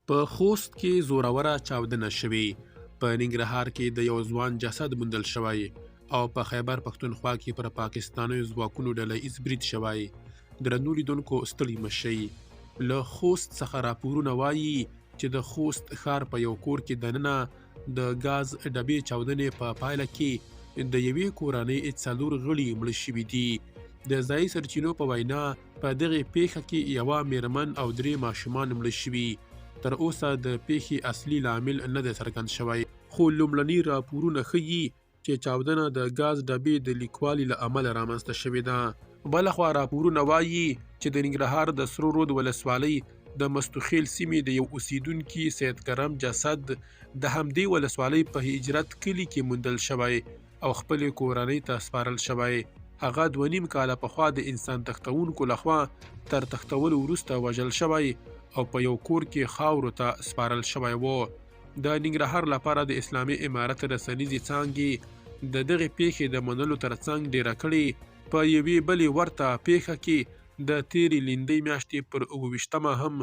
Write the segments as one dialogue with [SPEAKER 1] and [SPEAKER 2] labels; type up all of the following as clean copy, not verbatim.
[SPEAKER 1] په خوست کې زوروره چاودنه شوې، په ننګرهار کې د یو ځوان جسد موندل شوی او په خیبر پښتونخوا کې پر پاکستاني ځواکونو ډله ایز برید شوی. درنو لیدونکو ستړي مشئ. له خوست څخه راپورونه وایي چې د خوست ښار په یو کور کې دننه د ګاز ډبې چاودنې په پایله کې د یوې کورنۍ 4 غړي مړه شوي دي. د ځایي سرچینو په وینا په دغه پیښه کې یوه میرمن او 3 ماشومان مړه شوي. تر اوسه د پیښې اصلي لامل نه دی څرګند شوی، خو لومړني راپورونه ښیي چې چاودنه د ګاز ډبې د لیکوالي له امله رامنځته شوې ده. بلخوا راپورونه وایي چې د ننګرهار د سرو رود ولسوالۍ د مستوخیل سیمې د یو اوسیدونکي سید کرم جسد د همدې ولسوالۍ په هجرت کلي کې موندل شوی او خپلې کورنۍ ته سپارل شوی. هغه 2.5 کاله پخوا د انسان تښتونکو لخوا تر تښتولو وروسته وژل شوی او په یو کور کې خاورو ته سپارل شوی و. د ننګرهار لپاره د اسلامي امارت رسنیزې څانګې د دغې پیښې د منلو ترڅنګ ډیره کړې په یوې بلې ورته پیښه کې د تیرې لیندۍ میاشتې پر 28مه هم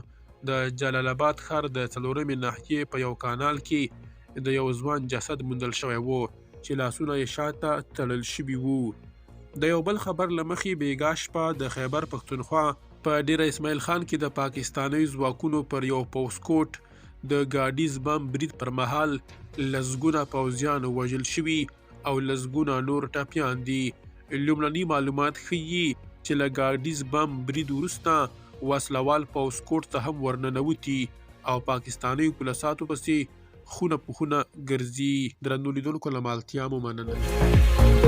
[SPEAKER 1] د جلال آباد ښار د 4مې ناحیې په یو کانال کې د یو ځوان جسد موندل شوی و چې لاسونه یې شاته تړل شوي وو. د یو بل خبر له مخې بیګا شپه د خیبر پښتونخوا په ډیره اسماعیل خان کې د پاکستاني ځواکونو پر یو پوسکوټ د ګاډیز بم برید پر مهال لسګونه پوځیان وژل شوي او لسګونه نور ټپیان دي. لومړني معلومات ښیي چې له ګاډیز بم برید وروسته وسلوال پوسکوټ ته هم ورننوتي او پاکستاني پولیسو پسې خونه په خونه ګرځي. درنو لیدونکو له مالتیا مو مننه.